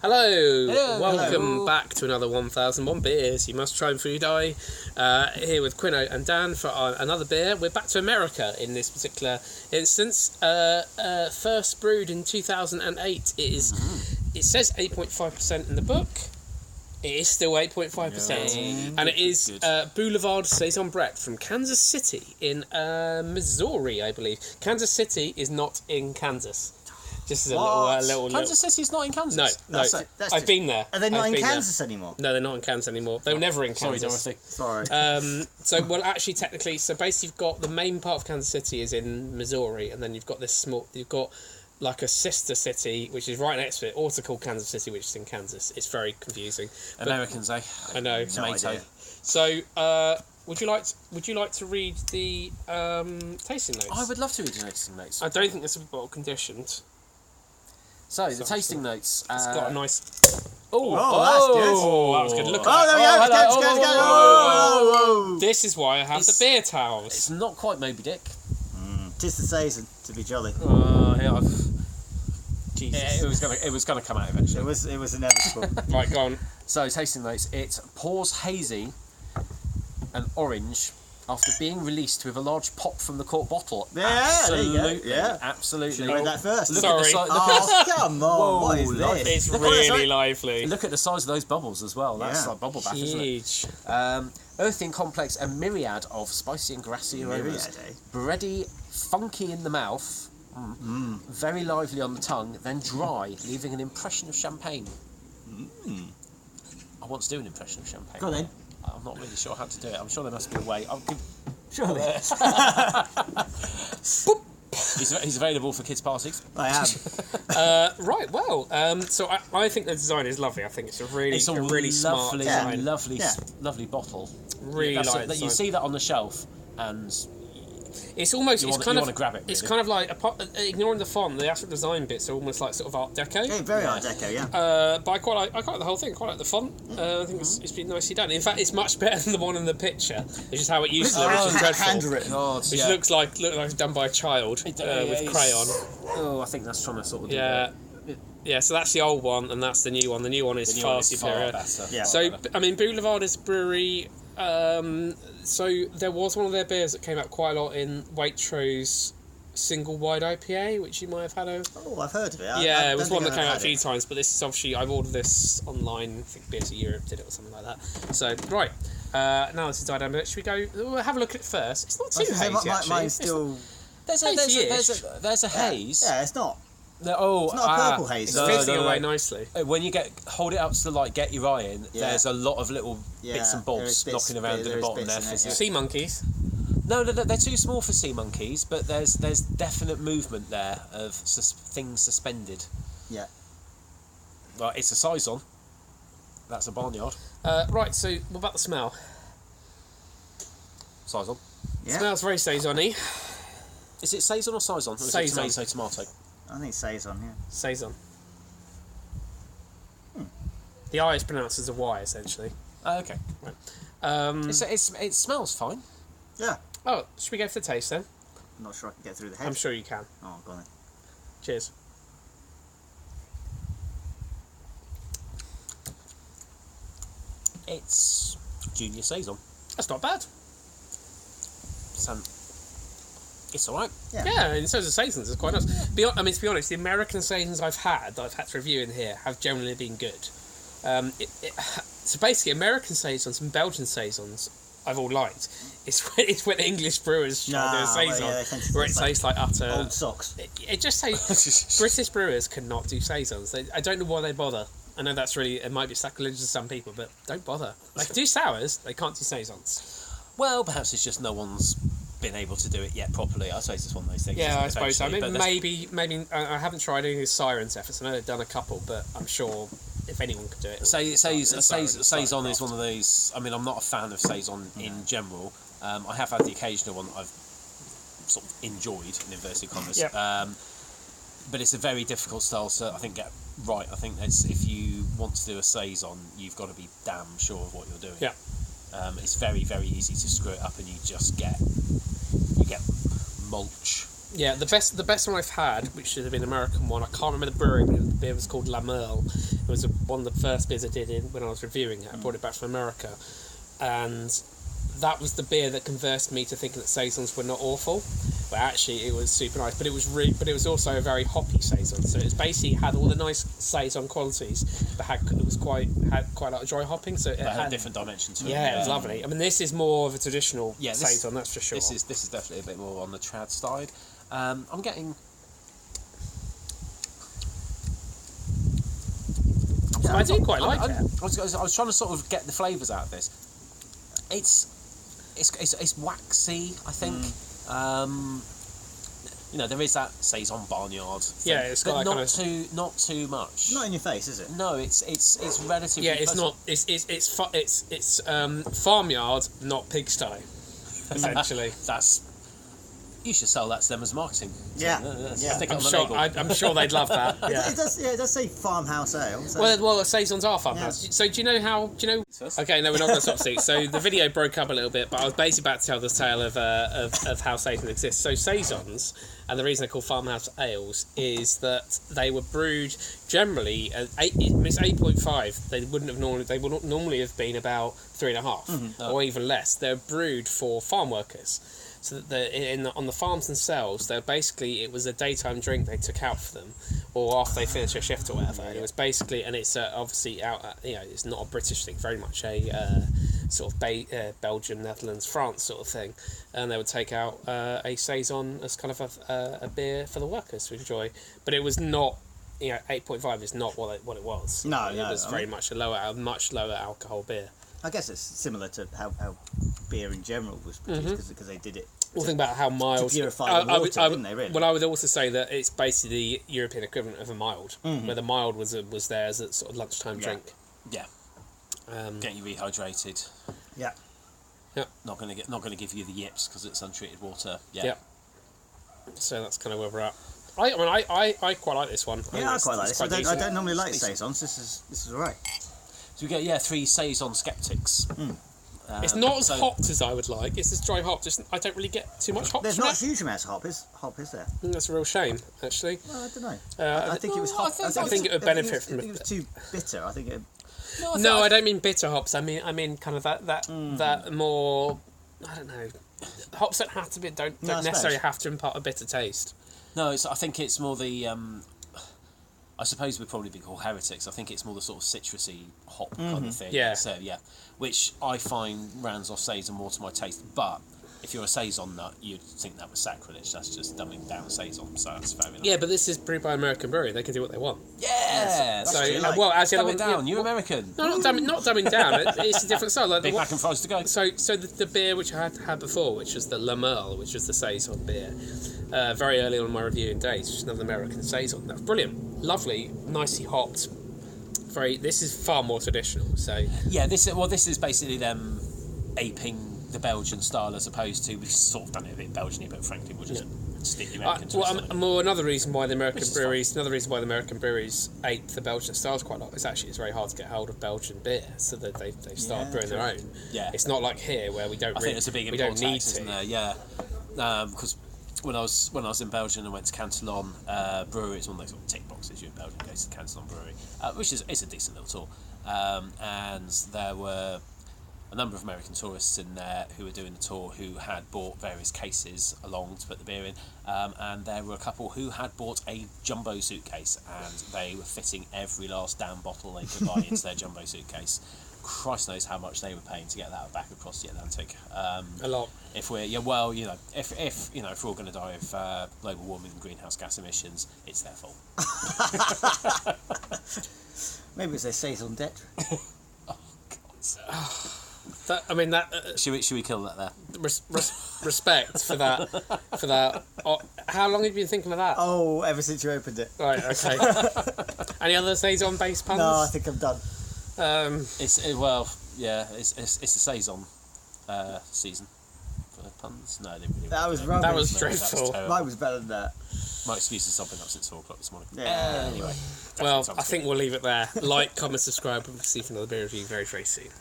Hello. Welcome Hello. back to another 1001 Beers You Must Try Before You Die. Here with Quino and Dan for another beer. We're back to America in this particular instance. First brewed in 2008. It says 8.5% in the book. It is still 8.5%. And it is Boulevard Saison-Brett from Kansas City in Missouri, I believe. Kansas City is not in Kansas. Just as a little. Kansas City's not in Kansas. No. I've been there. Are they not in Kansas anymore? No, they're not in Kansas anymore. They were never in Kansas. Sorry. Well, actually, technically, so basically, you've got the main part of Kansas City is in Missouri, and then you've got you've got like a sister city, which is right next to it, also called Kansas City, which is in Kansas. It's very confusing. Americans, eh? I know. Tomato. So, would you like to read the tasting notes? I would love to read the tasting notes. I don't think this will be bottle conditioned. So, the tasting notes. It's got a nice. That's good. Oh, that was good. Look. Oh, there we go. Let's go. This is why I have the beer towels. It's not quite Moby Dick. Tis the season to be jolly. Jesus. It was gonna come out eventually. It was inevitable. Right, go on. So, tasting notes. It pours hazy and orange after being released with a large pop from the cork bottle. Yeah, absolutely, there you go. Yeah. Absolutely. Should have read that first. Sorry. Come on. What is this? It's really lively. Look at the size of those bubbles as well. That's like bubble bath, isn't it? Huge. Earthy complex, a myriad of spicy and grassy aromas. Bready, funky in the mouth, very lively on the tongue, then dry, leaving an impression of champagne. I want to do an impression of champagne. Go on then. I'm not really sure how to do it. I'm sure there must be a way. Surely. He's available for kids' parties. I am. Right, well, so I think the design is lovely. I think it's a really smart design. Lovely bottle. Really like that. You see that on the shelf, and it's almost you want to grab it. Really. It's kind of like ignoring the font. The actual design bits are almost like sort of Art Deco. Yeah, very Art Deco. Yeah. But I quite like the whole thing. I quite like the font. I think it's been nicely done. In fact, it's much better than the one in the picture, which is how it used to look, which is dreadful. Handwritten. Which looks like it's done by a child with crayon. Oh, I think that's trying to sort of do that. Yeah, so that's the old one, and that's the new one. The new one is far superior. Yeah. So, I mean, Boulevard is a brewery. So there was one of their beers that came out quite a lot in Waitrose single wide IPA, which you might have had a... Oh, I've heard of it. It was one that came out a few times, but this is obviously... I've ordered this online. I think Beers of Europe did it or something like that. So, right. Now this is Dynamic. Should we go... We'll have a look at it first. It's not too hazy, actually. Mine's still... There's a haze. Yeah, it's not. It's not a purple haze. It's fizzing away nicely. When you hold it up to the light, get your eye in. There's a lot of little bits and bobs knocking around at the bottom there. Sea monkeys. No, they're too small for sea monkeys, but there's definite movement there of things suspended. Yeah. Well, it's a Saison. That's a barnyard. Right. So, what about the smell? Saison. Yeah. Smells very saison-y. Is it Saison or Saison? Or is Saison. it tomato? I think Saison, yeah. Saison. The I is pronounced as a Y, essentially. Okay. Right. It smells fine. Yeah. Oh, should we go for the taste then? I'm not sure I can get through the head. I'm sure you can. Oh, go on then. Cheers. It's Junior Saison. That's not bad. It's alright. Yeah, in terms of Saisons, it's quite nice. To be honest, the American Saisons I've had, that I've had to review in here, have generally been good. So basically, American Saisons and Belgian Saisons I've all liked. It's when English brewers try to do a Saison, where it tastes like utter... Old socks. It just tastes... British brewers cannot do Saisons. I don't know why they bother. I know it might be sacrilegious to some people, but don't bother. They can do sours, they can't do Saisons. Well, perhaps it's just no one's been able to do it yet properly. I suppose it's one of those things. Yeah, I suppose so. Maybe I haven't tried any of these Sirens efforts. I know they've done a couple, but I'm sure if anyone could do it. Saison is one of those. I mean, I'm not a fan of Saison in general. I have had the occasional one that I've sort of enjoyed in inverted commas. Yep. But it's a very difficult style to, I think, get right. I think if you want to do a Saison, you've got to be damn sure of what you're doing. Yeah. It's very, very easy to screw it up, and you just get mulch Yeah, the best one I've had, which should have been an American one. I can't remember the brewery, but the beer was called La Merle. It was one of the first beers I did when I was reviewing it. I brought it back from America, and that was the beer that converted me to thinking that saisons were not awful. But actually, it was super nice. But it was also a very hoppy saison. So it basically had all the nice saison qualities, but had quite a lot of dry hopping. So it had a different dimension to it. Yeah, it was lovely. I mean, this is more of a traditional saison, that's for sure. This is definitely a bit more on the trad side. I'm getting. I do quite like it. I was trying to sort of get the flavours out of this. It's waxy, I think. There is that saison barnyard thing, yeah, it's got but that not too much. Not in your face, is it? No, it's relatively. Yeah, it's not. It's farmyard, not pigsty. Essentially, You should sell that to them as marketing. Yeah. Stick it on the label. I'm sure they'd love that. Yeah. It does say farmhouse ale. So. Well, saisons are farmhouse. Yeah. So do you know how? Okay, no, we're not going to stop seats. So the video broke up a little bit, but I was basically about to tell the tale of how saisons exist. So saisons, and the reason they're called farmhouse ales is that they were brewed generally at 8.5. They wouldn't normally have been about 3.5 or even less. They're brewed for farm workers. So that on the farms themselves, it was a daytime drink they took out for them, or after they finished their shift or whatever. And it was basically, and it's obviously out. It's not a British thing, very much a sort of Belgium, Netherlands, France sort of thing. And they would take out a saison as kind of a beer for the workers to enjoy. But it was not. 8.5 is not what it was. No, it was very much a much lower alcohol beer. I guess it's similar to how beer in general was produced because they did it. Well, think about how mild. To purify the water, didn't they? Really? Well, I would also say that it's basically the European equivalent of a mild, where the mild was there as a sort of lunchtime drink. Yeah. Getting you rehydrated. Yeah. Yeah. Not going to give you the yips because it's untreated water. Yeah. Yeah. So that's kind of where we're at. I quite like this one. I quite like this. I don't normally like saisons. This is alright. So we get 3 saison skeptics. It's not as hopped as I would like. It's as dry hop. Just I don't really get too much hop. There's not huge amounts of hop, is there? That's a real shame, actually. Well, I don't know. I think it was hop. I think it would benefit from it. It was too bitter. I think it. No, I don't mean bitter hops. I mean kind of that more. I don't know. Hops don't necessarily have to impart a bitter taste. No, I think it's more the. I suppose we'd probably be called heretics. I think it's more the sort of citrusy hop kind of thing. Yeah. So which I find rounds off saison more to my taste. But if you're a saison nut, you'd think that was sacrilege. That's just dumbing down saison. So that's fair enough. Yeah, but this is brewed by American brewery. They can do what they want. Yeah. So dumbing down. You're American. No, not dumbing down. It's a different style. Like Big Mac and fries to go. So the beer which I had before, which was the La Merle, which was the saison beer, very early on in my reviewing days, which is another American saison. That was brilliant, lovely, nicely hopped. This is far more traditional. So yeah, this is basically them aping the Belgian style as opposed to we've sort of done it a bit Belgian, but frankly we'll just stick the American twist on it. Another reason why the American breweries ape the Belgian styles quite a lot is actually it's very hard to get hold of Belgian beer, so that they've started brewing their own. Yeah, it's not like here where we don't. I think there's a big import tax, isn't there? Yeah, because when I was in Belgium and went to Cantelon Brewery, it's one of those sort of tick boxes. You're in Belgium, go to the Cantelon Brewery, which is a decent little tour, and there were a number of American tourists in there who were doing the tour who had bought various cases along to put the beer in, and there were a couple who had bought a jumbo suitcase and they were fitting every last damn bottle they could buy into their jumbo suitcase. Christ knows how much they were paying to get that back across the Atlantic. A lot. If we're if we're all going to die of global warming and greenhouse gas emissions, it's their fault. Maybe it's their Saison-Brett. Oh God. Should we kill that there? Respect for that. Oh, how long have you been thinking of that? Oh, ever since you opened it. Right. Okay. Any other saison-based puns? No, I think I'm done. It's a saison season for puns. No, they really that was rubbish. That was dreadful. Mine was better than that. My excuses have been up since 4 o'clock this morning. Yeah. Anyway. Well, I think we'll leave it there. Like, comment, subscribe. We'll see you for another beer review very, very soon.